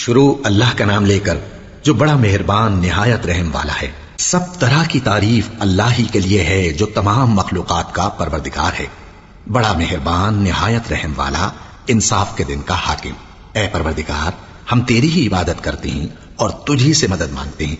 شروع اللہ کا نام لے کر جو بڑا مہربان نہایت رحم والا ہے۔ سب طرح کی تعریف اللہ ہی کے لیے ہے جو تمام مخلوقات کا پروردگار ہے، بڑا مہربان نہایت رحم والا، انصاف کے دن کا حاکم۔ اے پروردگار، ہم تیری ہی عبادت کرتے ہیں اور تجھی سے مدد مانگتے ہیں۔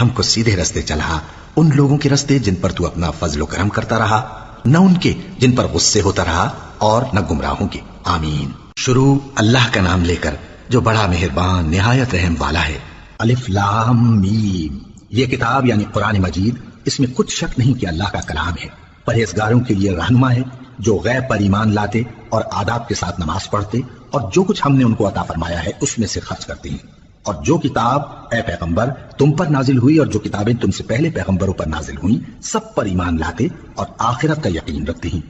ہم کو سیدھے رستے چلا، ان لوگوں کے رستے جن پر تو اپنا فضل و کرم کرتا رہا، نہ ان کے جن پر غصے ہوتا رہا اور نہ گمراہوں کے۔ آمین۔ شروع اللہ کا نام لے کر جو بڑا مہربان نہایت رحم والا ہے۔ الف لام میم۔ یہ کتاب یعنی قرآن مجید، اس میں کچھ شک نہیں کہ اللہ کا کلام ہے، پرہیزگاروں کے لیے رہنما ہے، جو غیب پر ایمان لاتے اور آداب کے ساتھ نماز پڑھتے اور جو کچھ ہم نے ان کو عطا فرمایا ہے اس میں سے خرچ کرتے ہیں۔ اور جو کتاب اے پیغمبر تم پر نازل ہوئی اور جو کتابیں تم سے پہلے پیغمبروں پر نازل ہوئیں، سب پر ایمان لاتے اور آخرت کا یقین رکھتے ہیں۔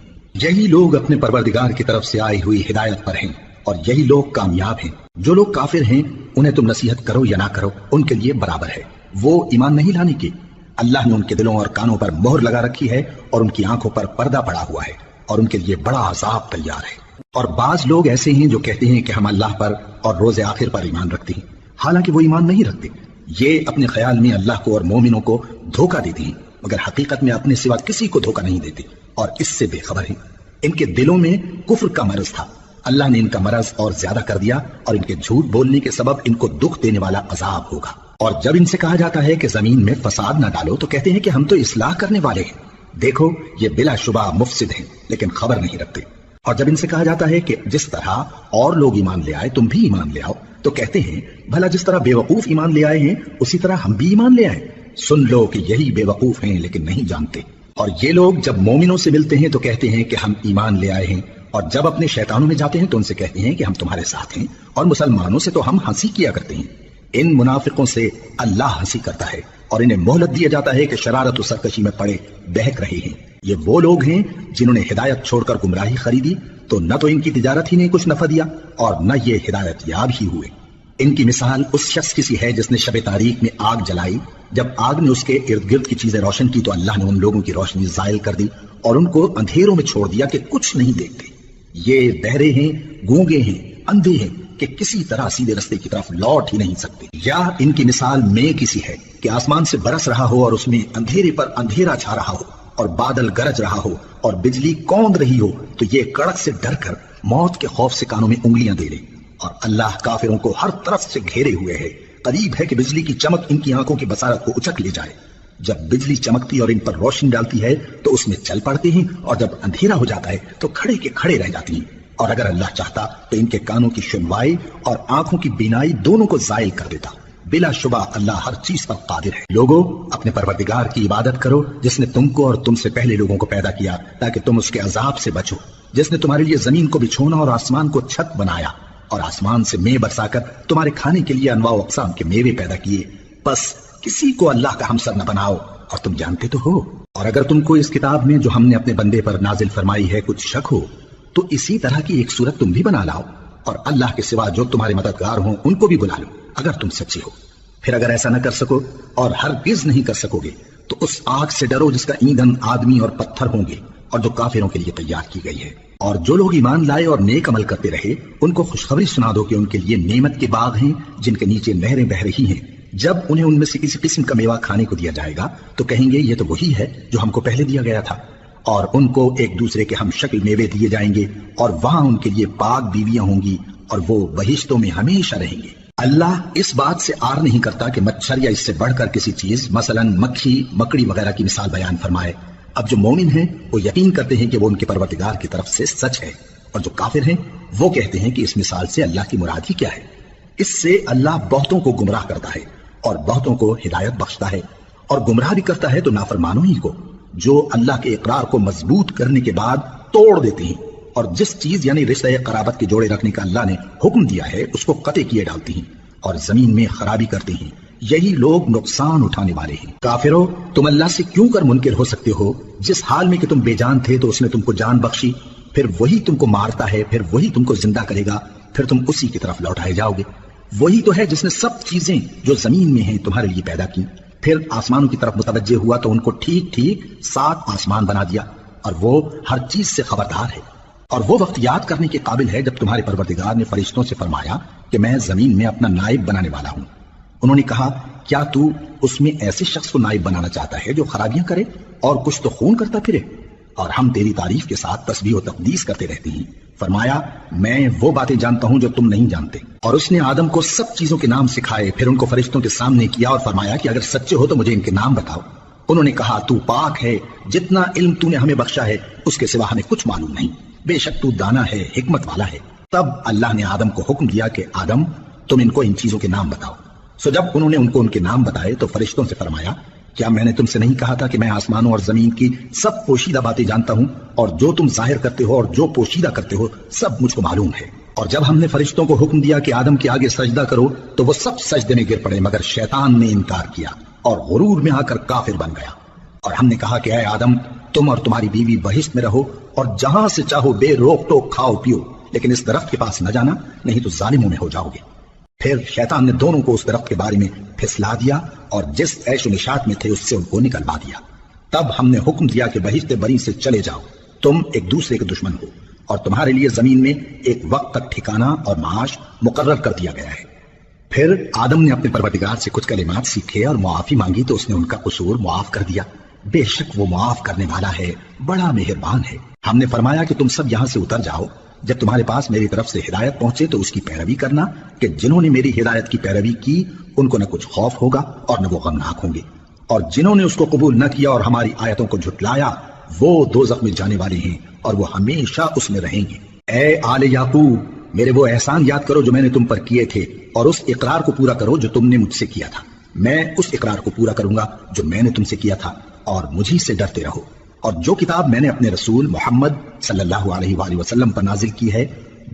یہی لوگ اپنے پروردگار کی طرف سے آئی ہوئی ہدایت پر ہیں اور یہی لوگ کامیاب ہیں۔ جو لوگ کافر ہیں انہیں تم نصیحت کرو یا نہ کرو، ان کے لیے برابر ہے، وہ ایمان نہیں لانے کے۔ اللہ نے ان کے دلوں اور کانوں پر مہر لگا رکھی ہے اور ان کی آنکھوں پر پردہ پڑا ہوا ہے اور ان کے لیے بڑا عذاب تیار ہے۔ اور بعض لوگ ایسے ہیں جو کہتے ہیں کہ ہم اللہ پر اور روز آخر پر ایمان رکھتے ہیں، حالانکہ وہ ایمان نہیں رکھتے۔ یہ اپنے خیال میں اللہ کو اور مومنوں کو دھوکہ دیتے ہیں، مگر حقیقت میں اپنے سوا کسی کو دھوکہ نہیں دیتے اور اس سے بے خبر ہیں۔ ان کے دلوں میں کفر کا مرض تھا، اللہ نے ان کا مرض اور زیادہ کر دیا اور ان کے جھوٹ بولنے کے سبب ان کو دکھ دینے والا عذاب ہوگا۔ اور جب ان سے کہا جاتا ہے کہ زمین میں فساد نہ ڈالو تو کہتے ہیں کہ ہم تو اصلاح کرنے والے ہیں، دیکھو یہ بلا شبہ مفسد ہیں لیکن خبر نہیں رکھتے۔ اور جب ان سے کہا جاتا ہے کہ جس طرح اور لوگ ایمان لے آئے تم بھی ایمان لے آؤ تو کہتے ہیں بھلا جس طرح بے وقوف ایمان لے آئے ہیں اسی طرح ہم بھی ایمان لے آئے۔ سن لو کہ یہی بے وقوف ہیں لیکن نہیں جانتے۔ اور یہ لوگ جب مومنوں سے ملتے ہیں تو کہتے ہیں کہ ہم ایمان لے آئے ہیں، اور جب اپنے شیطانوں میں جاتے ہیں تو ان سے کہتے ہیں کہ ہم تمہارے ساتھ ہیں، اور مسلمانوں سے تو ہم ہنسی کیا کرتے ہیں۔ ان منافقوں سے اللہ ہنسی کرتا ہے اور انہیں مہلت دیا جاتا ہے کہ شرارت و سرکشی میں پڑے بہک رہے ہیں۔ یہ وہ لوگ ہیں جنہوں نے ہدایت چھوڑ کر گمراہی خریدی، تو نہ تو ان کی تجارت ہی نے کچھ نفع دیا اور نہ یہ ہدایت یاب ہی ہوئے۔ ان کی مثال اس شخص کی سی ہے جس نے شب تاریک میں آگ جلائی، جب آگ نے اس کے ارد گرد کی چیزیں روشن کی تو اللہ نے ان لوگوں کی روشنی زائل کر دی اور ان کو اندھیروں میں چھوڑ دیا کہ کچھ نہیں دیکھتے۔ یہ بہرے ہیں، گونگے ہیں، اندھے ہیں کہ کسی طرح سیدھے رستے کی طرف لوٹ ہی نہیں سکتے۔ یا ان کی مثال میں کسی ہے کہ آسمان سے برس رہا ہو اور اس میں اندھیرے پر اندھیرا چھا رہا ہو اور بادل گرج رہا ہو اور بجلی کوند رہی ہو تو یہ کڑک سے ڈر کر موت کے خوف سے کانوں میں انگلیاں دے لے۔ اور اللہ کافروں کو ہر طرف سے گھیرے ہوئے ہے، قریب ہے کہ بجلی کی چمک ان کی آنکھوں کی بصارت کو اچک لے جائے۔ جب بجلی چمکتی اور ان پر روشنی ڈالتی ہے تو اس میں چل پڑتے ہیں، اور جب اندھیرا ہو جاتا ہے تو کھڑے کے کھڑے رہ جاتی ہیں۔ اور اگر اللہ چاہتا تو ان کے کانوں کی سنوائی اور آنکھوں کی بینائی دونوں کو زائل کر دیتا۔ بلا شبہ اللہ ہر چیز پر قادر ہے۔ لوگو اپنے پروردگار کی عبادت کرو جس نے تم کو اور تم سے پہلے لوگوں کو پیدا کیا تاکہ تم اس کے عذاب سے بچو، جس نے تمہارے لیے زمین کو بچھونا اور آسمان کو چھت بنایا اور آسمان سے مے برسا کر تمہارے کھانے کے لیے انواع و اقسام کے میوے پیدا کیے۔ بس کسی کو اللہ کا ہمسر نہ بناؤ، اور تم جانتے تو ہو۔ اور اگر تم کو اس کتاب میں جو ہم نے اپنے بندے پر نازل فرمائی ہے کچھ شک ہو تو اسی طرح کی ایک صورت تم بھی بنا لاؤ، اور اللہ کے سوا جو تمہارے مددگار ہوں ان کو بھی بلا لو اگر تم سچے ہو۔ پھر اگر ایسا نہ کر سکو اور ہرگز نہیں کر سکو گے تو اس آگ سے ڈرو جس کا ایندھن آدمی اور پتھر ہوں گے اور جو کافروں کے لیے تیار کی گئی ہے۔ اور جو لوگ ایمان لائے اور نیک عمل کرتے رہے ان کو خوشخبری سنا دو کہ ان کے لیے نعمت کے باغ ہیں جن کے نیچے نہریں بہ رہی ہیں۔ جب انہیں ان میں سے کسی قسم کا میوہ کھانے کو دیا جائے گا تو کہیں گے یہ تو وہی ہے جو ہم کو پہلے دیا گیا تھا، اور ان کو ایک دوسرے کے ہم شکل میوے دیے جائیں گے، اور وہاں ان کے لیے پاک بیویاں ہوں گی اور وہ بہشتوں میں ہمیشہ رہیں گے۔ اللہ اس بات سے آر نہیں کرتا کہ مچھر یا اس سے بڑھ کر کسی چیز مثلا مکھی مکڑی وغیرہ کی مثال بیان فرمائے۔ اب جو مومن ہیں وہ یقین کرتے ہیں کہ وہ ان کے پروردگار کی طرف سے سچ ہے، اور جو کافر ہیں وہ کہتے ہیں کہ اس مثال سے اللہ کی مراد ہی کیا ہے۔ اس سے اللہ بہتوں کو گمراہ کرتا ہے اور بہتوں کو ہدایت بخشتا ہے، اور گمراہ بھی کرتا ہے تو نافرمانوں ہی کو، جو اللہ کے اقرار کو مضبوط کرنے کے بعد توڑ دیتے ہیں، اور جس چیز یعنی رشتہ قرابت کے جوڑے رکھنے کا اللہ نے حکم دیا ہے اس کو قطع کیے ڈالتی ہیں اور زمین میں خرابی کرتے ہیں۔ یہی لوگ نقصان اٹھانے والے ہیں۔ کافرو تم اللہ سے کیوں کر منکر ہو سکتے ہو؟ جس حال میں کہ تم بے جان تھے تو اس نے تم کو جان بخشی، پھر وہی تم کو مارتا ہے، پھر وہی تم کو زندہ کرے گا، پھر تم اسی کی طرف لوٹائے جاؤ گے۔ وہی تو ہے جس نے سب چیزیں جو زمین میں ہیں تمہارے لیے پیدا کی، پھر آسمانوں کی طرف متوجہ ہوا تو ان کو ٹھیک ٹھیک 7 آسمان بنا دیا، اور وہ ہر چیز سے خبردار ہے۔ اور وہ وقت یاد کرنے کے قابل ہے جب تمہارے پروردگار نے فرشتوں سے فرمایا کہ میں زمین میں اپنا نائب بنانے والا ہوں۔ انہوں نے کہا کیا تو اس میں ایسے شخص کو نائب بنانا چاہتا ہے جو خرابیاں کرے اور کچھ تو خون کرتا پھرے، اور ہم تیری تعریف کے ساتھ تسبیح و تقدیس کرتے رہتے ہیں۔ فرمایا میں وہ باتیں جانتا ہوں جو تم نہیں جانتے۔ اور اس نے آدم کو سب چیزوں کے نام سکھائے، پھر ان کو فرشتوں کے سامنے کیا اور فرمایا کہ اگر سچے ہو تو مجھے ان کے نام بتاؤ۔ انہوں نے کہا تو پاک ہے، جتنا علم تو نے ہمیں بخشا ہے اس کے سوا ہمیں کچھ معلوم نہیں، بے شک تو دانا ہے، حکمت والا ہے۔ تب اللہ نے آدم کو حکم دیا کہ آدم تم ان کو ان چیزوں کے نام بتاؤ۔ سو جب انہوں نے ان کو ان کے نام بتائے تو فرشتوں سے فرمایا کیا میں نے تم سے نہیں کہا تھا کہ میں آسمانوں اور زمین کی سب پوشیدہ باتیں جانتا ہوں، اور جو تم ظاہر کرتے ہو اور جو پوشیدہ کرتے ہو سب مجھ کو معلوم ہے۔ اور جب ہم نے فرشتوں کو حکم دیا کہ آدم کے آگے سجدہ کرو تو وہ سب سجدے میں گر پڑے مگر شیطان نے انکار کیا اور غرور میں آ کر کافر بن گیا۔ اور ہم نے کہا کہ اے آدم تم اور تمہاری بیوی بہشت میں رہو اور جہاں سے چاہو بے روک ٹوک کھاؤ پیو، لیکن اس درخت کے پاس نہ جانا نہیں تو ظالموں میں ہو جاؤ گے۔ پھر شیطان نے دونوں کو اس درخت کے بارے میں پھسلا دیا اور جس عیش و نشاط میں تھے اس سے ان کو نکلوا دیا۔ تب ہم نے حکم دیا کہ بہشت بری سے چلے جاؤ، تم ایک دوسرے کے دشمن ہو، اور تمہارے لیے زمین میں ایک وقت تک ٹھکانہ اور معاش مقرر کر دیا گیا ہے۔ پھر آدم نے اپنے پروردگار سے کچھ کلمات سیکھے اور معافی مانگی تو اس نے ان کا قصور معاف کر دیا، بے شک وہ معاف کرنے والا ہے، بڑا مہربان ہے۔ ہم نے فرمایا کہ تم سب یہاں سے اتر جاؤ، جب تمہارے پاس میری طرف سے ہدایت پہنچے تو اس کی پیروی کرنا کہ جنہوں نے میری ہدایت کی پیروی کی ان کو نہ کچھ خوف ہوگا اور نہ وہ غمناک ہوں گے، اور جنہوں نے اس کو قبول نہ کیا اور ہماری آیتوں کو جھٹلایا وہ دوزخ میں جانے والے ہیں اور وہ ہمیشہ اس میں رہیں گے۔ اے آل یعقوب میرے وہ احسان یاد کرو جو میں نے تم پر کیے تھے، اور اس اقرار کو پورا کرو جو تم نے مجھ سے کیا تھا۔ میں اس اقرار کو پورا کروں گا جو میں نے تم سے کیا تھا، اور مجھی سے ڈرتے رہو۔ اور جو کتاب میں نے اپنے رسول محمد صلی اللہ علیہ وآلہ وسلم پر نازل کی ہے،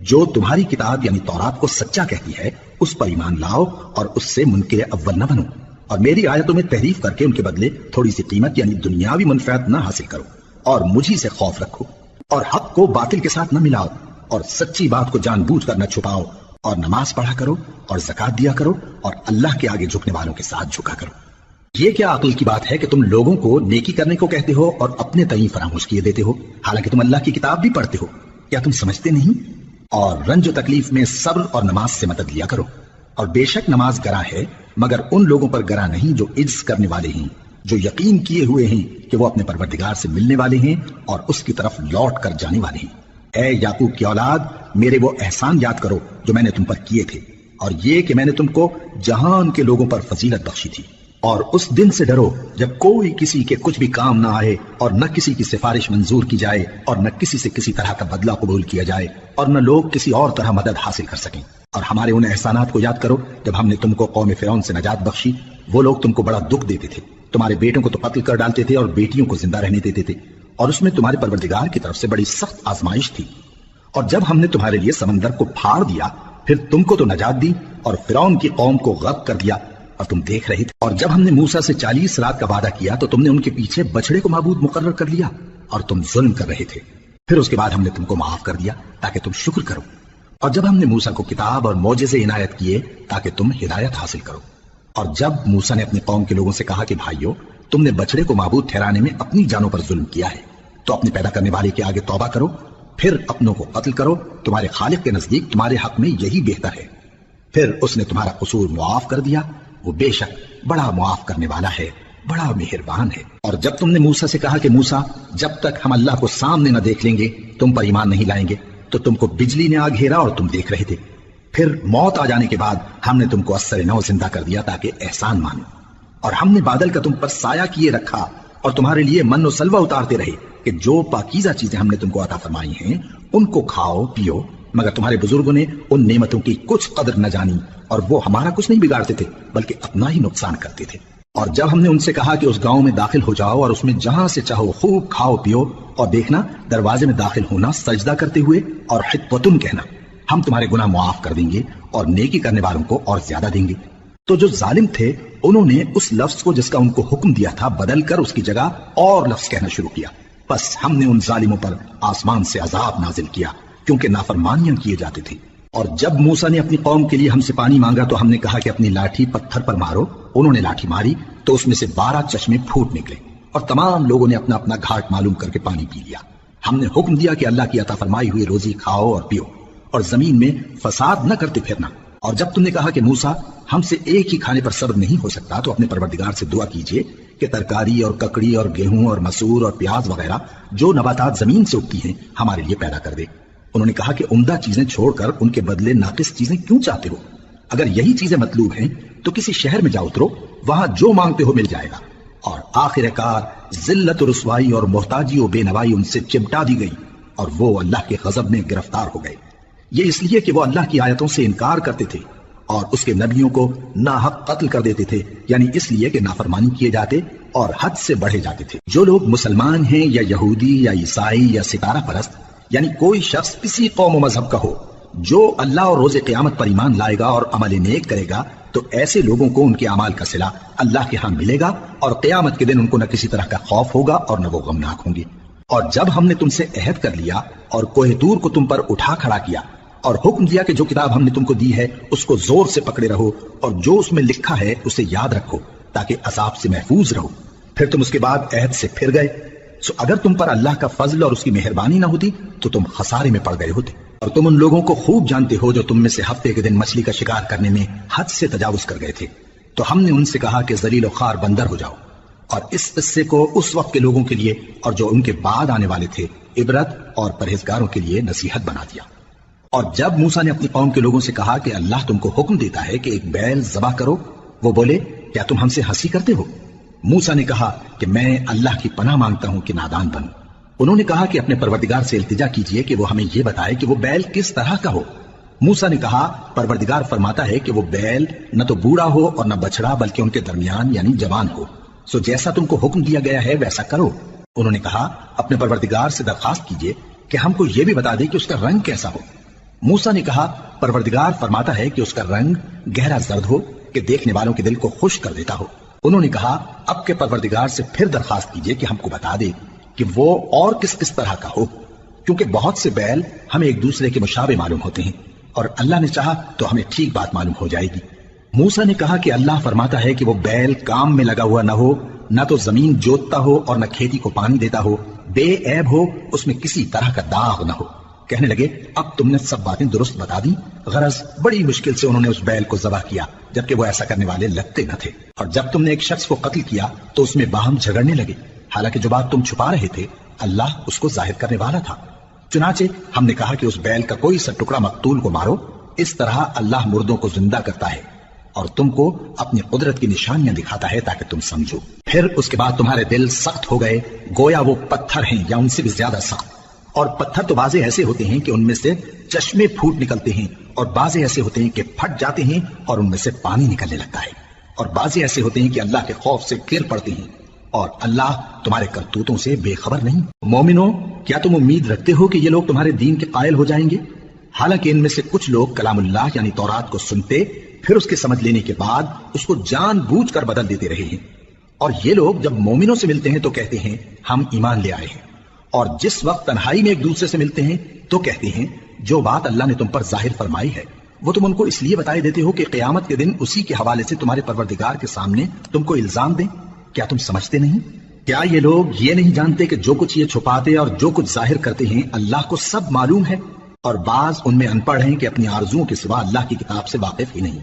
جو تمہاری کتاب یعنی تورات کو سچا کہتی ہے، اس پر ایمان لاؤ اور اس سے منکر اول نہ بنو، اور میری آیتوں میں تحریف کر کے ان کے بدلے تھوڑی سی قیمت یعنی دنیاوی منفعت نہ حاصل کرو، اور مجھی سے خوف رکھو، اور حق کو باطل کے ساتھ نہ ملاؤ، اور سچی بات کو جان بوجھ کر نہ چھپاؤ، اور نماز پڑھا کرو اور زکوٰۃ دیا کرو، اور اللہ کے آگے جھکنے والوں کے ساتھ جھکا کرو۔ یہ کیا عقل کی بات ہے کہ تم لوگوں کو نیکی کرنے کو کہتے ہو اور اپنے تئیں فراموش کیے دیتے ہو، حالانکہ تم اللہ کی کتاب بھی پڑھتے ہو؟ کیا تم سمجھتے نہیں؟ اور رنج و تکلیف میں صبر اور نماز سے مدد لیا کرو، اور بے شک نماز گراں ہے مگر ان لوگوں پر گراں نہیں جو عجز کرنے والے ہیں، جو یقین کیے ہوئے ہیں کہ وہ اپنے پروردگار سے ملنے والے ہیں اور اس کی طرف لوٹ کر جانے والے ہیں۔ اے یعقوب کی اولاد میرے وہ احسان یاد کرو جو میں نے تم پر کیے تھے، اور یہ کہ میں نے تم کو جہان کے لوگوں پر فضیلت بخشی تھی، اور اس دن سے ڈرو جب کوئی کسی کے کچھ بھی کام نہ آئے اور نہ کسی کی سفارش منظور کی جائے اور نہ کسی سے کسی طرح کا بدلہ قبول کیا جائے اور نہ لوگ کسی اور طرح مدد حاصل کر سکیں۔ اور ہمارے ان احسانات کو یاد کرو جب ہم نے تم کو قوم فرعون سے نجات بخشی، وہ لوگ تم کو بڑا دکھ دیتے تھے، تمہارے بیٹوں کو تو قتل کر ڈالتے تھے اور بیٹیوں کو زندہ رہنے دیتے تھے، اور اس میں تمہارے پروردگار کی طرف سے بڑی سخت آزمائش تھی۔ اور جب ہم نے تمہارے لیے سمندر کو پھاڑ دیا پھر تم کو تو نجات دی اور فرعون کی قوم کو غرق کر دیا اور تم دیکھ رہے تھے۔ اور جب ہم نے موسیٰ سے 40 رات کا وعدہ کیا تو تم نے ان کے پیچھے بچڑے کو معبود مقرر کر لیا اور تم ظلم کر رہے تھے، پھر اس کے بعد ہم نے تم کو معاف کر دیا تاکہ تم شکر کرو۔ اور جب ہم نے موسیٰ کو کتاب اور معجزے عنایت کیے تاکہ تم ہدایت حاصل کرو۔ اور جب موسیٰ نے اپنی قوم کے لوگوں سے کہا کہ بھائیو تم نے بچڑے کو معبود ٹھہرانے میں اپنی جانوں پر ظلم کیا ہے، تو اپنے پیدا کرنے والے کے آگے توبہ کرو، پھر اپنوں کو قتل کرو، تمہارے خالق کے نزدیک تمہارے حق میں یہی بہتر ہے۔ پھر اس نے تمہارا قصور معاف کر دیا، وہ بے شک بڑا معاف کرنے والا ہے، بڑا مہربان ہے۔ اور جب تم نے موسیٰ سے کہا کہ موسیٰ جب تک ہم اللہ کو سامنے نہ دیکھ لیں گے تم پر ایمان نہیں لائیں گے، تو تم کو بجلی نے آ گھیرا اور تم دیکھ رہے تھے، پھر موت آ جانے کے بعد ہم نے تم کو اثر نو زندہ کر دیا تاکہ احسان مانو، اور ہم نے بادل کا تم پر سایہ کیے رکھا اور تمہارے لیے من و سلوہ اتارتے رہے کہ جو پاکیزہ چیزیں ہم نے تم کو عطا فرمائی ہیں ان کو کھاؤ پیو، مگر تمہارے بزرگوں نے ان نعمتوں کی کچھ قدر نہ جانی اور وہ ہمارا کچھ نہیں بگاڑتے تھے بلکہ اپنا ہی نقصان کرتے تھے۔ اور جب ہم نے ان سے کہا کہ اس گاؤں میں داخل ہو جاؤ اور اس میں جہاں سے چاہو خوب کھاؤ پیو، اور دیکھنا دروازے میں داخل ہونا سجدہ کرتے ہوئے اور حطوۃ کہنا، ہم تمہارے گناہ معاف کر دیں گے اور نیکی کرنے والوں کو اور زیادہ دیں گے۔ تو جو ظالم تھے انہوں نے اس لفظ کو جس کا ان کو حکم دیا تھا بدل کر اس کی جگہ اور لفظ کہنا شروع کیا، بس ہم نے ان ظالموں پر آسمان سے عذاب نازل کیا کیونکہ نافرمانیاں کیے جاتے تھے۔ اور جب موسیٰ نے اپنی قوم کے لیے ہم سے پانی مانگا تو ہم نے کہا کہ اپنی لاٹھی پتھر پر مارو، انہوں نے لاٹھی ماری تو اس میں سے 12 چشمے پھوٹ نکلے اور تمام لوگوں نے اپنا اپنا گھاٹ معلوم کر کے پانی پی لیا۔ ہم نے حکم دیا کہ اللہ کی عطا فرمائی ہوئی روزی کھاؤ اور پیو، اور زمین میں فساد نہ کرتے پھرنا، اور جب تم نے کہا کہ موسیٰ ہم سے ایک ہی کھانے پر صبر نہیں ہو سکتا تو اپنے پروردگار سے دعا کیجئے کہ ترکاری اور ککڑی اور گیہوں اور مسور اور پیاز وغیرہ جو نباتات زمین سے اگتی ہیں ہمارے لیے پیدا کر دے۔ انہوں نے کہا کہ عمدہ چیزیں چھوڑ کر ان کے بدلے ناقص چیزیں کیوں چاہتے ہو؟ اگر یہی چیزیں مطلوب ہیں تو کسی شہر میں جا اترو، وہاں جو مانگتے ہو مل جائے گا۔ اور آخر کار ذلت و رسوائی اور محتاجی و بے نوائی ان سے چمٹا دی گئی اور وہ اللہ کے غضب میں گرفتار ہو گئے۔ یہ اس لیے کہ وہ اللہ کی آیتوں سے انکار کرتے تھے اور اس کے نبیوں کو ناحق قتل کر دیتے تھے، یعنی اس لیے کہ نافرمانی کیے جاتے اور حد سے بڑھے جاتے تھے۔ جو لوگ مسلمان ہیں یا یہودی یا عیسائی یا ستارہ پرست، یعنی کوئی شخص کسی قوم و مذہب کا ہو، جو اللہ اور روز قیامت پر ایمان لائے گا اور عمل نیک کرے گا تو ایسے لوگوں کو ان کے اعمال کا صلہ اللہ کے ہاں ملے گا اور قیامت کے دن ان کو نہ کسی طرح کا خوف ہوگا اور نہ وہ غمناک ہوں گے۔ اور جب ہم نے تم سے عہد کر لیا اور کوہ طور کو تم پر اٹھا کھڑا کیا اور حکم دیا کہ جو کتاب ہم نے تم کو دی ہے اس کو زور سے پکڑے رہو اور جو اس میں لکھا ہے اسے یاد رکھو تاکہ عذاب سے محفوظ رہو، پھر تم اس کے بعد عہد سے پھر گئے، سو اگر تم پر اللہ کا فضل اور اس کی مہربانی نہ ہوتی تو تم خسارے میں پڑ گئے ہوتے۔ اور تم ان لوگوں کو خوب جانتے ہو جو تم میں سے ہفتے کے دن مچھلی کا شکار کرنے میں حد سے تجاوز کر گئے تھے، تو ہم نے ان سے کہا کہ ذلیل و خوار بندر ہو جاؤ، اور اس قصے کو اس وقت کے لوگوں کے لیے اور جو ان کے بعد آنے والے تھے عبرت اور پرہیزگاروں کے لیے نصیحت بنا دیا۔ اور جب موسیٰ نے اپنی قوم کے لوگوں سے کہا کہ اللہ تم کو حکم دیتا ہے کہ ایک بیل ذبح کرو، وہ بولے کیا تم ہم سے ہنسی کرتے ہو؟ موسیٰ نے کہا کہ میں اللہ کی پناہ مانگتا ہوں کہ نادان بنوں۔ انہوں نے کہا کہ اپنے پروردگار سے التجا کیجئے کہ وہ ہمیں یہ بتائے کہ وہ بیل کس طرح کا ہو۔ موسیٰ نے کہا پروردگار فرماتا ہے کہ وہ بیل نہ تو بوڑھا ہو اور نہ بچڑا بلکہ ان کے درمیان یعنی جوان ہو، سو جیسا تم کو حکم دیا گیا ہے ویسا کرو۔ انہوں نے کہا اپنے پروردگار سے درخواست کیجئے کہ ہم کو یہ بھی بتا دے کہ اس کا رنگ کیسا ہو۔ موسیٰ نے کہا پروردگار فرماتا ہے کہ اس کا رنگ گہرا زرد ہو کہ دیکھنے والوں کے دل کو خوش کر دیتا ہو۔ انہوں نے کہا اب کے پروردگار سے پھر درخواست کیجئے کہ ہم کو بتا دے کہ وہ اور کس طرح کا ہو، کیونکہ بہت سے بیل ہمیں ایک دوسرے کے مشابہ معلوم ہوتے ہیں اور اللہ نے چاہا تو ہمیں ٹھیک بات معلوم ہو جائے گی۔ موسیٰ نے کہا کہ اللہ فرماتا ہے کہ وہ بیل کام میں لگا ہوا نہ ہو، نہ تو زمین جوتتا ہو اور نہ کھیتی کو پانی دیتا ہو، بے عیب ہو، اس میں کسی طرح کا داغ نہ ہو۔ کہنے لگے اب تم نے سب باتیں درست بتا دی۔ غرض بڑی مشکل سے انہوں نے اس بیل کو ذبح کیا جبکہ وہ ایسا کرنے والے لگتے نہ تھے۔ اور جب تم نے ایک شخص کو قتل کیا تو اس میں باہم جھگڑنے لگے، حالانکہ جو بات تم چھپا رہے تھے اللہ اس کو ظاہر کرنے والا تھا۔ چنانچہ ہم نے کہا کہ اس بیل کا کوئی سا ٹکڑا مقتول کو مارو، اس طرح اللہ مردوں کو زندہ کرتا ہے اور تم کو اپنی قدرت کی نشانیاں دکھاتا ہے تاکہ تم سمجھو۔ پھر اس کے بعد تمہارے دل سخت ہو گئے گویا وہ پتھر ہیں یا ان سے بھی زیادہ سخت۔ اور پتھر تو بعضے ایسے ہوتے ہیں کہ ان میں سے چشمے پھوٹ نکلتے ہیں، اور بعضے ایسے ہوتے ہیں کہ پھٹ جاتے ہیں اور ان میں سے پانی نکلنے لگتا ہے، اور بعضے ایسے ہوتے ہیں کہ اللہ کے خوف سے گر پڑتے ہیں، اور اللہ تمہارے کرتوتوں سے بے خبر نہیں۔ مومنو کیا تم امید رکھتے ہو کہ یہ لوگ تمہارے دین کے قائل ہو جائیں گے؟ حالانکہ ان میں سے کچھ لوگ کلام اللہ یعنی تورات کو سنتے پھر اس کے سمجھ لینے کے بعد اس کو جان بوجھ کر بدل دیتے رہے ہیں، اور یہ لوگ جب مومنوں سے ملتے ہیں تو کہتے ہیں ہم ایمان لے آئے ہیں، اور جس وقت تنہائی میں ایک دوسرے سے ملتے ہیں تو کہتے ہیں جو بات اللہ نے تم پر ظاہر فرمائی ہے وہ تم ان کو اس لیے بتائے دیتے ہو کہ قیامت کے دن اسی کے حوالے سے تمہارے پروردگار کے سامنے تم کو الزام دیں۔ کیا تم سمجھتے نہیں؟ کیا یہ لوگ یہ نہیں جانتے کہ جو کچھ یہ چھپاتے اور جو کچھ ظاہر کرتے ہیں اللہ کو سب معلوم ہے؟ اور بعض ان میں ان پڑھ ہیں کہ اپنی آرزوؤں کے سوا اللہ کی کتاب سے واقف ہی نہیں،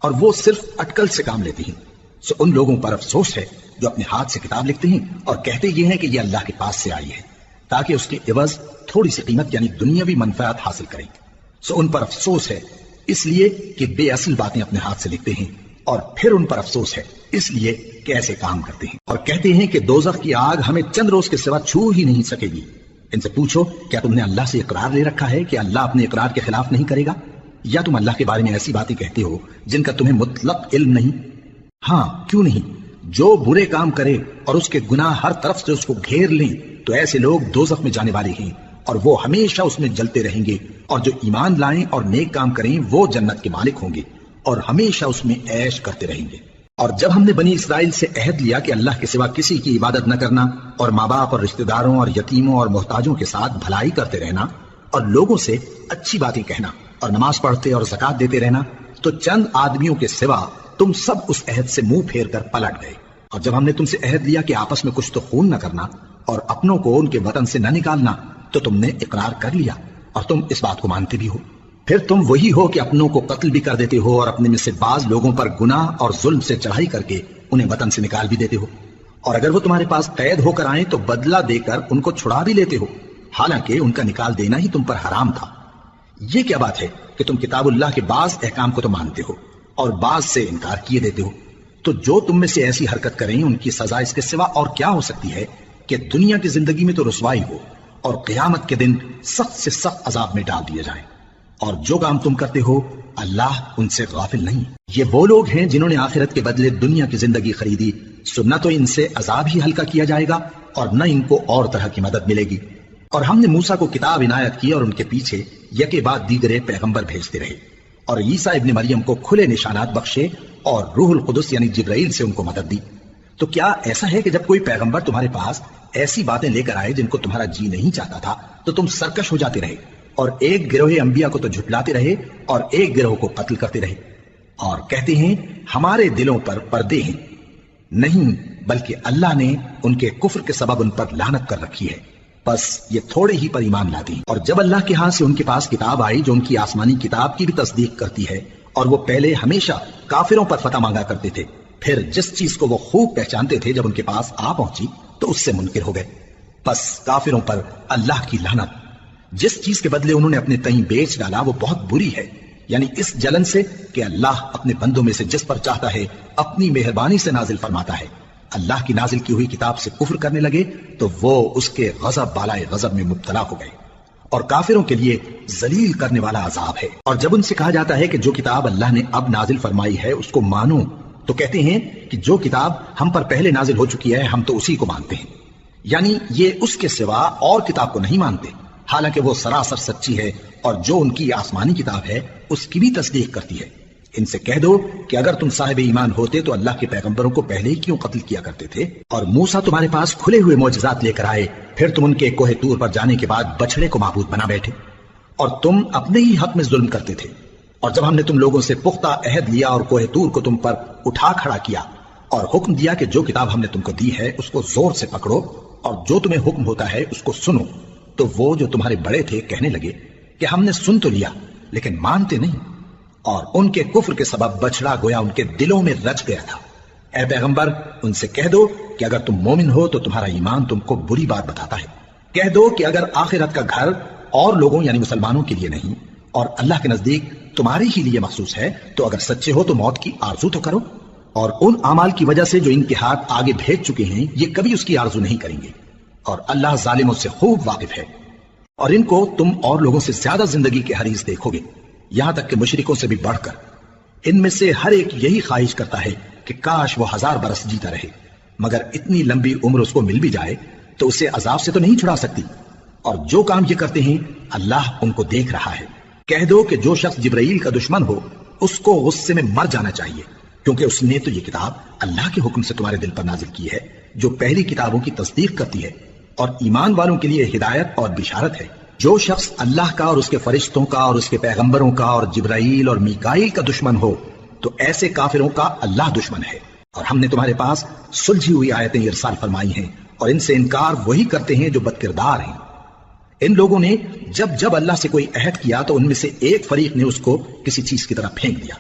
اور وہ صرف اٹکل سے کام لیتے ہیں۔ سو ان لوگوں پر افسوس ہے جو اپنے ہاتھ سے کتاب لکھتے ہیں اور کہتے یہ ہیں کہ یہ اللہ کے پاس سے آئی ہے تاکہ اس کے عوض تھوڑی سی قیمت یعنی دنیاوی منفعت حاصل کریں۔ سو ان پر افسوس ہے اس لیے کہ بے اصل باتیں اپنے ہاتھ سے لکھتے ہیں، اور پھر ان پر افسوس ہے اس لیے کہ ایسے کام کرتے ہیں، اور کہتے ہیں کہ دوزخ کی آگ ہمیں چند روز کے سوا چھو ہی نہیں سکے گی۔ ان سے پوچھو کیا تم نے اللہ سے اقرار لے رکھا ہے کہ اللہ اپنے اقرار کے خلاف نہیں کرے گا، یا تم اللہ کے بارے میں ایسی باتیں کہتے ہو جن کا تمہیں مطلق علم نہیں؟ ہاں کیوں نہیں، جو برے کام کرے اور اس کے گناہ ہر طرف سے اس کو گھیر لیں تو ایسے لوگ دوزخ میں جانے والے ہیں اور وہ ہمیشہ اس میں جلتے رہیں گے، اور جو ایمان لائیں اور نیک کام کریں وہ جنت کے مالک ہوں گے اور ہمیشہ اس میں عیش کرتے رہیں گے۔ اور جب ہم نے بنی اسرائیل سے عہد لیا کہ اللہ کے سوا کسی کی عبادت نہ کرنا اور ماں باپ اور رشتہ داروں اور یتیموں اور محتاجوں کے ساتھ بھلائی کرتے رہنا اور لوگوں سے اچھی باتیں کہنا اور نماز پڑھتے اور زکوٰۃ دیتے رہنا، تو چند آدمیوں کے سوا تم سب اس عہد سے منہ پھیر کر پلٹ گئے۔ اور جب ہم نے تم سے عہد لیا کہ آپس میں کچھ تو خون نہ کرنا اور اپنوں کو ان کے وطن سے نہ نکالنا، تو تم نے اقرار کر لیا اور تم اس بات کو مانتے بھی ہو۔ پھر تم وہی ہو کہ اپنوں کو قتل بھی کر دیتے ہو اور اپنے میں سے بعض لوگوں پر گناہ اور ظلم سے چڑھائی کر کے انہیں وطن سے نکال بھی دیتے ہو، اور اگر وہ تمہارے پاس قید ہو کر آئیں تو بدلہ دے کر ان کو چھڑا بھی لیتے ہو، حالانکہ ان کا نکال دینا ہی تم پر حرام تھا۔ یہ کیا بات ہے کہ تم کتاب اللہ کے بعض احکام کو تو مانتے ہو اور بعض سے انکار کیے دیتے ہو؟ تو جو تم میں سے ایسی حرکت کریں ان کی سزا اس کے سوا اور کیا ہو سکتی ہے کہ دنیا کی زندگی میں تو رسوائی ہو اور قیامت کے دن سخت سے سخت عذاب میں ڈال دیے جائیں۔ اور جو کام تم کرتے ہو اللہ ان سے غافل نہیں۔ یہ وہ لوگ ہیں جنہوں نے آخرت کے بدلے دنیا کی زندگی خریدی، سو نہ تو ان سے عذاب ہی ہلکا کیا جائے گا اور نہ ان کو اور طرح کی مدد ملے گی۔ اور ہم نے موسیٰ کو کتاب عنایت کی اور ان کے پیچھے یکے بعد دیگرے پیغمبر بھیجتے رہے، اور عیسیٰ ابن مریم کو کھلے نشانات بخشے اور روح القدس یعنی جبرائیل سے ان کو مدد دی۔ تو کیا ایسا ہے کہ جب کوئی پیغمبر تمہارے پاس ایسی باتیں لے کر آئے جن کو تمہارا جی نہیں چاہتا تھا تو تم سرکش ہو جاتے رہے اور ایک گروہ انبیاء کو تو جھٹلاتے رہے اور ایک گروہ کو قتل کرتے رہے اور کہتے ہیں ہمارے دلوں پر پردے ہیں؟ نہیں، بلکہ اللہ نے ان کے کفر کے سبب ان پر لعنت کر رکھی ہے، بس یہ تھوڑے ہی پر ایمان لاتے ہیں۔ اور جب اللہ کے ہاں سے ان کے پاس کتاب آئی جو ان کی آسمانی کتاب کی بھی تصدیق کرتی ہے، اور وہ پہلے ہمیشہ کافروں پر فتح مانگا کرتے تھے، پھر جس چیز کو وہ خوب پہچانتے تھے جب ان کے پاس آ پہنچی تو اس سے منکر ہو گئے، بس کافروں پر اللہ کی لعنت۔ جس چیز کے بدلے انہوں نے اپنے تئیں بیچ ڈالا وہ بہت بری ہے، یعنی اس جلن سے کہ اللہ اپنے بندوں میں سے جس پر چاہتا ہے اپنی مہربانی سے نازل فرماتا ہے۔ اللہ کی نازل کی ہوئی کتاب سے کفر کرنے لگے تو وہ اس کے غضب بالائے غضب میں مبتلا ہو گئے، اور کافروں کے لیے ذلیل کرنے والا عذاب ہے۔ اور جب ان سے کہا جاتا ہے کہ جو کتاب اللہ نے اب نازل فرمائی ہے اس کو مانو، تو کہتے ہیں کہ جو کتاب ہم پر پہلے نازل ہو چکی ہے ہم تو اسی کو مانتے ہیں، یعنی یہ اس کے سوا اور کتاب کو نہیں مانتے، حالانکہ وہ سراسر سچی ہے اور جو ان کی آسمانی کتاب ہے اس کی بھی تصدیق کرتی ہے۔ ان سے کہہ دو کہ اگر تم صاحب ایمان ہوتے تو اللہ کے پیغمبروں کو پہلے ہی کیوں قتل کیا کرتے تھے؟ اور موسیٰ تمہارے پاس کھلے ہوئے معجزات لے کر آئے، پھر تم ان کے کوہ طور پر جانے کے بعد بچڑے کو معبود بنا بیٹھے، اور تم اپنے ہی حق میں ظلم کرتے تھے۔ اور جب ہم نے تم لوگوں سے پختہ عہد لیا اور کوہ طور کو تم پر اٹھا کھڑا کیا اور حکم دیا کہ جو کتاب ہم نے تم کو دی ہے اس کو زور سے پکڑو اور جو تمہیں حکم ہوتا ہے اس کو سنو، تو وہ جو تمہارے بڑے تھے کہنے لگے کہ ہم نے سن تو لیا لیکن مانتے نہیں، اور ان کے کفر کے سبب بچڑا گویا ان کے دلوں میں رچ گیا تھا۔ اے پیغمبر ان سے کہہ دو کہ اگر تم مومن ہو تو تمہارا ایمان تم کو بری بات بتاتا ہے۔ کہہ دو کہ اگر آخرت کا گھر اور لوگوں یعنی مسلمانوں کے لیے نہیں اور اللہ کے نزدیک تمہارے ہی لیے مخصوص ہے تو اگر سچے ہو تو موت کی آرزو تو کرو، اور ان اعمال کی وجہ سے جو ان کے ہاتھ آگے بھیج چکے ہیں یہ کبھی اس کی آرزو نہیں کریں گے، اور اللہ ظالموں سے خوب واقف ہے۔ اور ان کو تم اور لوگوں سے زیادہ زندگی کے حریص دیکھو گے، یہاں تک کہ مشرکوں سے بھی بڑھ کر۔ ان میں سے ہر ایک یہی خواہش کرتا ہے کہ کاش وہ 1000 برس جیتا رہے، مگر اتنی لمبی عمر اس کو مل بھی جائے تو اسے عذاب سے تو نہیں چھڑا سکتی۔ اور جو کام یہ کرتے ہیں اللہ ان کو دیکھ رہا ہے۔ کہہ دو کہ جو شخص جبرائیل کا دشمن ہو اس کو غصے میں مر جانا چاہیے، کیونکہ اس نے تو یہ کتاب اللہ کے حکم سے تمہارے دل پر نازل کی ہے جو پہلی کتابوں کی تصدیق کرتی ہے اور ایمان والوں کے لیے ہدایت اور بشارت ہے۔ جو شخص اللہ کا اور اس کے فرشتوں کا اور اس کے پیغمبروں کا اور جبرائیل اور میکائیل کا دشمن ہو تو ایسے کافروں کا اللہ دشمن ہے۔ اور ہم نے تمہارے پاس سلجھی ہوئی آیتیں ارسال فرمائی ہیں اور ان سے انکار وہی کرتے ہیں جو بدکردار ہیں۔ ان لوگوں نے جب اللہ سے کوئی عہد کیا تو ان میں سے ایک فریق نے اس کو کسی چیز کی طرح پھینک دیا۔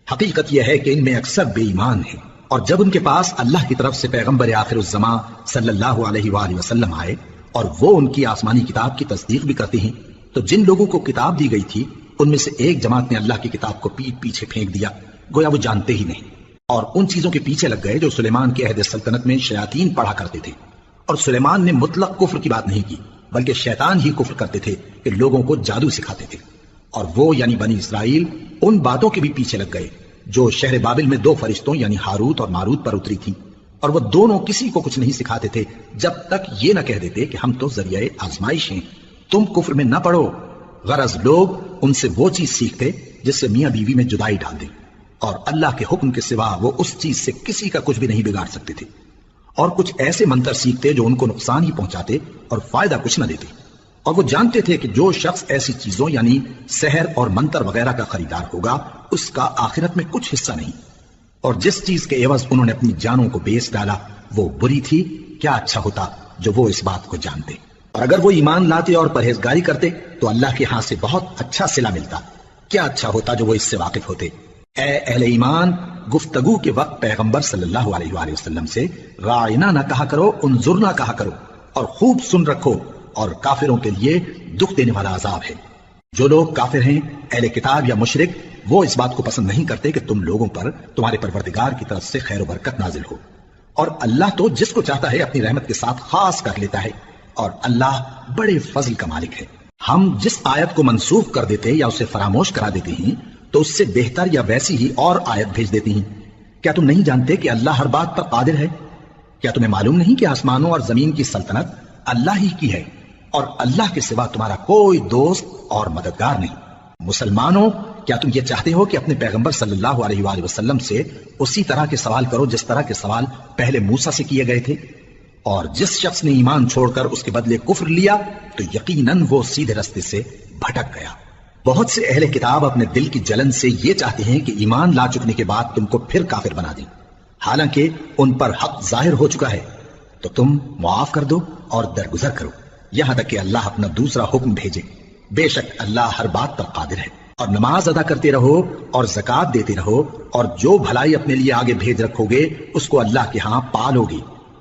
حقیقت یہ ہے کہ ان میں اکثر بے ایمان ہیں۔ اور جب ان کے پاس اللہ کی طرف سے پیغمبر آخر الزمان صلی اللہ علیہ وآلہ وسلم آئے اور وہ ان کی آسمانی کتاب کی تصدیق بھی کرتے ہیں تو جن لوگوں کو کتاب دی گئی تھی ان میں سے ایک جماعت نے اللہ کی کتاب کو پیٹ پیچھے پھینک دیا گویا وہ جانتے ہی نہیں، اور ان چیزوں کے پیچھے لگ گئے جو سلیمان کے عہد سلطنت میں شیاطین پڑھا کرتے تھے۔ اور سلیمان نے مطلق کفر کی بات نہیں کی بلکہ شیطان ہی کفر کرتے تھے کہ لوگوں کو جادو سکھاتے تھے، اور وہ یعنی بنی اسرائیل ان باتوں کے بھی پیچھے لگ گئے جو شہر بابل میں 2 فرشتوں یعنی ہاروت اور ماروت پر اتری تھی، اور وہ دونوں کسی کو کچھ نہیں سکھاتے تھے جب تک یہ نہ کہہ دیتے کہ ہم تو ذریعہ آزمائش ہیں، تم کفر میں نہ پڑو۔ غرض لوگ ان سے وہ چیز سیکھتے جس سے میاں بیوی میں جدائی ڈال دے، اور اللہ کے حکم کے سوا وہ اس چیز سے کسی کا کچھ بھی نہیں بگاڑ سکتے تھے، اور کچھ ایسے منتر سیکھتے جو ان کو نقصان ہی پہنچاتے اور فائدہ کچھ نہ دیتے۔ اور وہ جانتے تھے کہ جو شخص ایسی چیزوں یعنی سحر اور منتر وغیرہ کا خریدار ہوگا اس کا آخرت میں کچھ حصہ نہیں، اور جس چیز کے عوض انہوں نے اپنی جانوں کو بیچ ڈالا وہ بری تھی۔ کیا اچھا ہوتا جو وہ اس بات کو جانتے، اور اگر وہ ایمان لاتے اور پرہیزگاری کرتے تو اللہ کے ہاں سے بہت اچھا صلہ ملتا، کیا اچھا ہوتا جو وہ اس سے واقف ہوتے۔ اے اہل ایمان، گفتگو کے وقت پیغمبر صلی اللہ علیہ وآلہ وسلم سے رائنا نہ کہا کرو، انظرنا کہا کرو، اور خوب سن رکھو، اور کافروں کے لیے دکھ دینے والا عذاب ہے۔ جو لوگ کافر ہیں، اہل کتاب یا مشرک، وہ اس بات کو پسند نہیں کرتے کہ تم لوگوں پر تمہارے پروردگار کی طرف سے خیر و برکت نازل ہو، اور اللہ تو جس کو چاہتا ہے اپنی رحمت کے ساتھ خاص کر لیتا ہے، اور اللہ بڑے فضل کا مالک ہے۔ ہم جس آیت کو منسوخ کر دیتے یا اسے فراموش کرا دیتے ہیں تو اس سے بہتر یا ویسی ہی اور آیت بھیج دیتی ہیں۔ کیا تم نہیں جانتے کہ اللہ ہر بات پر قادر ہے؟ کیا تمہیں معلوم نہیں کہ آسمانوں اور زمین کی سلطنت اللہ ہی کی ہے، اور اللہ کے سوا تمہارا کوئی دوست اور مددگار نہیں؟ مسلمانوں، کیا تم یہ چاہتے ہو کہ اپنے پیغمبر صلی اللہ علیہ وآلہ وسلم سے اسی طرح کے سوال کرو جس طرح کے سوال پہلے موسیٰ سے کیے گئے تھے؟ اور جس شخص نے ایمان چھوڑ کر اس کے بدلے کفر لیا تو یقیناً وہ سیدھے رستے سے بھٹک گیا۔ بہت سے اہل کتاب اپنے دل کی جلن سے یہ چاہتے ہیں کہ ایمان لا چکنے کے بعد تم کو پھر کافر بنا دیں، حالانکہ ان پر حق ظاہر ہو چکا ہے۔ تو تم معاف کر دو اور درگزر کرو یہاں تک کہ اللہ اپنا دوسرا حکم بھیجے۔ بے شک اللہ ہر بات پر قادر ہے۔ اور نماز ادا کرتے رہو اور زکوٰۃ دیتے رہو، اور جو بھلائی اپنے لیے آگے بھیج رکھو گے اس کو اللہ کے ہاں پالو گے۔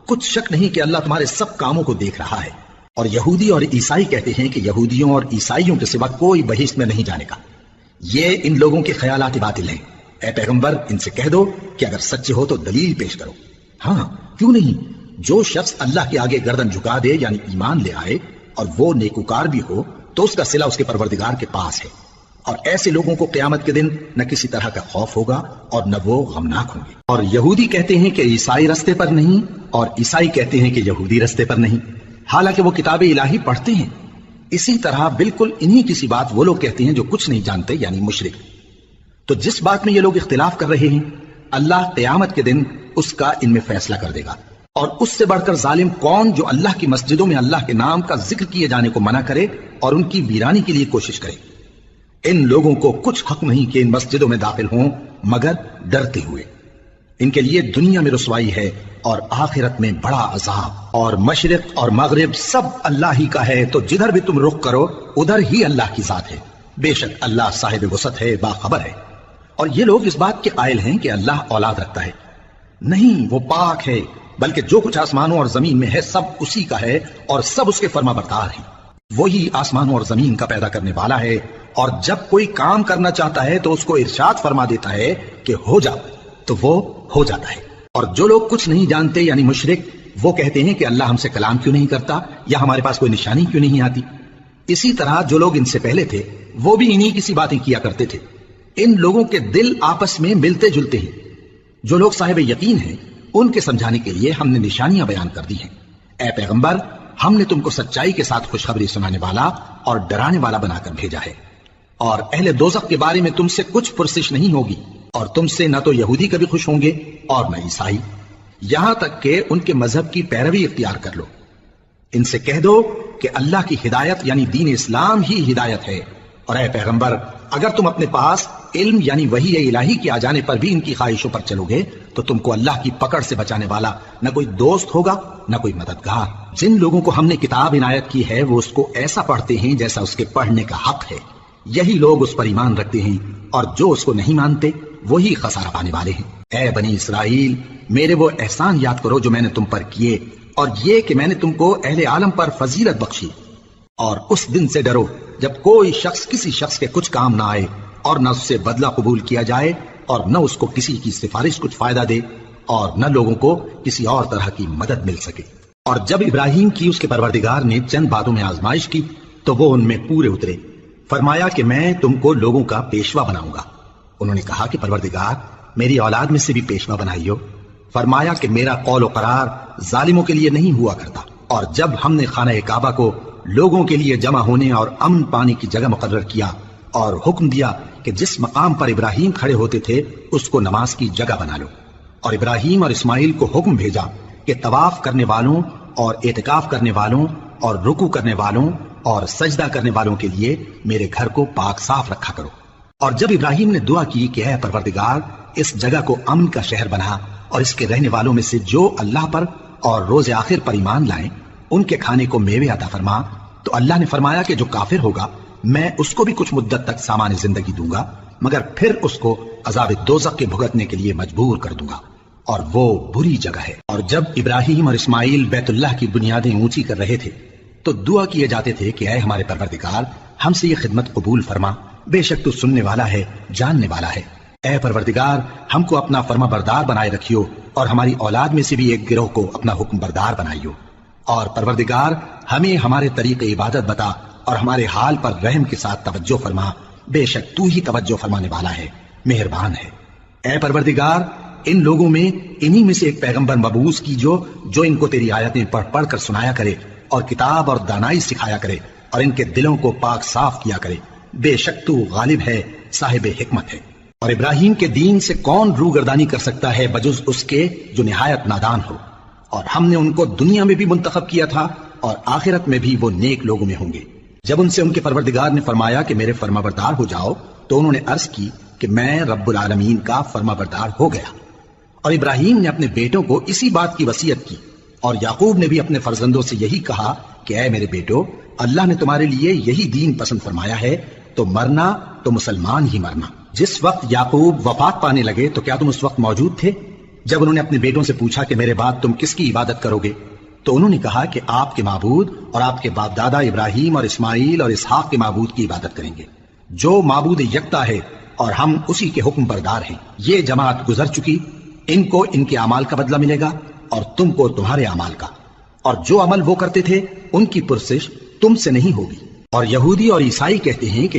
کچھ شک نہیں کہ اللہ تمہارے سب کاموں کو دیکھ رہا ہے۔ اور یہودی اور عیسائی کہتے ہیں کہ یہودیوں اور عیسائیوں کے سوا کوئی بہشت میں نہیں جانے کا۔ یہ ان لوگوں کے خیالات باطل ہیں۔ اے پیغمبر، ان سے کہہ دو کہ اگر سچے ہو تو دلیل پیش کرو۔ ہاں کیوں نہیں، جو شخص اللہ کے آگے گردن جھکا دے یعنی ایمان لے آئے اور وہ نیکوکار بھی ہو تو اس کا صلہ اس کے پروردگار کے پاس ہے، اور ایسے لوگوں کو قیامت کے دن نہ کسی طرح کا خوف ہوگا اور نہ وہ غمناک ہوں گے۔ اور یہودی کہتے ہیں کہ عیسائی رستے پر نہیں، اور عیسائی کہتے ہیں کہ یہودی رستے پر نہیں، حالانکہ وہ کتاب الہی پڑھتے ہیں۔ اسی طرح بالکل انہی کسی بات وہ لوگ کہتے ہیں جو کچھ نہیں جانتے یعنی مشرک۔ تو جس بات میں یہ لوگ اختلاف کر رہے ہیں اللہ قیامت کے دن اس کا ان میں فیصلہ کر دے گا۔ اور اس سے بڑھ کر ظالم کون جو اللہ کی مسجدوں میں اللہ کے نام کا ذکر کیے جانے کو منع کرے اور ان کی ویرانی کے لیے کوشش کرے۔ ان لوگوں کو کچھ حق نہیں کہ ان مسجدوں میں داخل ہوں مگر ڈرتے ہوئے۔ ان کے لیے دنیا میں رسوائی ہے اور آخرت میں بڑا عذاب۔ اور مشرق اور مغرب سب اللہ ہی کا ہے، تو جدھر بھی تم رخ کرو ادھر ہی اللہ کی ذات ہے۔ بے شک اللہ صاحب وسعت ہے، باخبر ہے۔ اور یہ لوگ اس بات کے قائل ہیں کہ اللہ اولاد رکھتا ہے۔ نہیں، وہ پاک ہے، بلکہ جو کچھ آسمانوں اور زمین میں ہے سب اسی کا ہے اور سب اس کے فرما بردار ہیں۔ وہی آسمانوں اور زمین کا پیدا کرنے والا ہے، اور جب کوئی کام کرنا چاہتا ہے تو اس کو ارشاد فرما دیتا ہے کہ ہو جا، تو وہ ہو جاتا ہے۔ اور جو لوگ کچھ نہیں جانتے یعنی مشرک، وہ کہتے ہیں کہ اللہ ہم سے کلام کیوں نہیں کرتا یا ہمارے پاس کوئی نشانی کیوں نہیں آتی۔ اسی طرح جو لوگ ان سے پہلے تھے وہ بھی انہی کسی باتیں کیا کرتے تھے۔ ان لوگوں کے دل آپس میں ملتے جلتے ہیں۔ جو لوگ صاحب یقین ہیں ان کے سمجھانے کے لیے ہم نے نشانیاں بیان کر دی ہیں۔ اے پیغمبر، ہم نے تم کو سچائی کے ساتھ خوشخبری سنانے والا اور ڈرانے والا بنا کر بھیجا ہے۔ اور اہل دوزخ کے بارے میں تم سے کچھ پرسش نہیں ہوگی، اور تم سے نہ تو یہودی کبھی خوش ہوں گے اور نہ عیسائی، یہاں تک کہ ان کے مذہب کی پیروی اختیار کر لو۔ ان سے کہہ دو کہ اللہ کی ہدایت یعنی دین اسلام ہی ہدایت ہے۔ اور اے پیغمبر، اگر تم اپنے پاس علم یعنی وحی الہی کے آ جانے پر بھی ان کی خواہشوں پر چلو گے تو تم کو اللہ کی پکڑ سے بچانے والا نہ کوئی دوست ہوگا نہ کوئی مددگار۔ جن لوگوں کو ہم نے کتاب عنایت کی ہے وہ اس کو ایسا پڑھتے ہیں جیسا اس کے پڑھنے کا حق ہے، یہی لوگ اس پر ایمان رکھتے ہیں، اور جو اس کو نہیں مانتے وہی خسارہ پانے والے ہیں۔ اے بنی اسرائیل، میرے وہ احسان یاد کرو جو میں نے تم پر کیے، اور یہ کہ میں نے تم کو اہل عالم پر فضیلت بخشی۔ اور اس دن سے ڈرو جب کوئی شخص کسی شخص کے کچھ کام نہ آئے اور نہ اس سے بدلہ قبول کیا جائے، اور نہ اس کو کسی کی سفارش کچھ فائدہ دے، اور نہ لوگوں کو کسی اور طرح کی مدد مل سکے۔ اور جب ابراہیم کی اس کے پروردگار نے چند باتوں میں آزمائش کی تو وہ ان میں پورے اترے۔ فرمایا کہ میں تم کو لوگوں کا پیشوا بناؤں گا۔ انہوں نے کہا کہ پروردگار، میری اولاد میں سے بھی پیشوا بنائیو۔ فرمایا کہ میرا قول و قرار ظالموں کے لیے نہیں ہوا کرتا۔ اور جب ہم نے خانہ کعبہ کو لوگوں کے لیے جمع ہونے اور امن پانے کی جگہ مقرر کیا اور حکم دیا کہ جس مقام پر ابراہیم کھڑے ہوتے تھے اس کو نماز کی جگہ بنا لو، اور ابراہیم اور اسماعیل کو حکم بھیجا کہ طواف کرنے والوں اور اعتکاف کرنے والوں اور رکوع کرنے والوں اور سجدہ کرنے والوں کے لیے میرے گھر کو پاک صاف رکھا کرو۔ اور جب ابراہیم نے دعا کی کہ اے پروردگار، اس جگہ کو امن کا شہر بنا، اور اس کے رہنے والوں میں سے جو اللہ پر اور روز آخر پر ایمان لائیں ان کے کھانے کو میوے عطا فرما، تو اللہ نے فرمایا کہ جو کافر ہوگا میں اس کو بھی کچھ مدت تک سامان زندگی دوں گا، مگر پھر اس کو عذاب دوزخ کے بھگتنے کے لیے مجبور کر دوں گا، اور وہ بری جگہ ہے۔ اور جب ابراہیم اور اسماعیل بیت اللہ کی بنیادیں اونچی کر رہے تھے تو دعا کیے جاتے تھے کہ اے ہمارے پروردگار، ہم سے یہ خدمت قبول فرما، بے شک تو سننے والا ہے، جاننے والا ہے۔ اے پروردگار، ہم کو اپنا فرما بردار بنائے رکھیو، اور ہماری اولاد میں سے بھی ایک گروہ کو اپنا حکم بردار بنائیو، اور پروردگار ہمیں ہمارے طریق عبادت بتا، اور ہمارے حال پر رحم کے ساتھ توجہ فرما، بے شک تو ہی توجہ فرمانے والا ہے، مہربان ہے۔ اے پروردگار، ان لوگوں میں انہی میں سے ایک پیغمبر مبعوث کیجو جو ان کو تیری آیتیں پڑھ پڑھ کر سنایا کرے، اور کتاب اور دانائی سکھایا کرے، اور ان کے دلوں کو پاک صاف کیا کرے، بے شک تو غالب ہے، صاحب حکمت ہے۔ اور ابراہیم کے دین سے کون روگردانی کر سکتا ہے بجز اس کے جو نہایت نادان ہو، اور ہم نے ان کو دنیا میں بھی منتخب کیا تھا اور آخرت میں بھی وہ نیک لوگوں میں ہوں گے۔ جب ان سے ان کے پروردگار نے فرمایا کہ میرے فرما بردار ہو جاؤ تو انہوں نے عرض کی کہ میں رب العالمین کا فرما بردار ہو گیا۔ اور ابراہیم نے اپنے بیٹوں کو اسی بات کی وصیت کی، اور یعقوب نے بھی اپنے فرزندوں سے یہی کہا کہ اے میرے بیٹو، اللہ نے تمہارے لیے یہی دین پسند فرمایا ہے، تو مرنا تو مسلمان ہی مرنا۔ جس وقت یعقوب وفات پانے لگے تو کیا تم اس وقت موجود تھے جب انہوں نے اپنے بیٹوں سے پوچھا کہ میرے بعد تم کس کی عبادت کرو گے؟ تو انہوں نے کہا کہ آپ کے معبود اور آپ کے باپ دادا ابراہیم اور اسماعیل اور اسحاق کے معبود کی عبادت کریں گے، جو معبود یکتا ہے، اور ہم اسی کے حکم بردار ہیں۔ یہ جماعت گزر چکی، ان کو ان کے اعمال کا بدلہ ملے گا اور تم کو تمہارے اعمال کا، اور جو عمل وہ کرتے تھے ان کی پرسش تم سے نہیں ہوگی۔ اور یہودی اور عیسائی کہتے ہیں کہ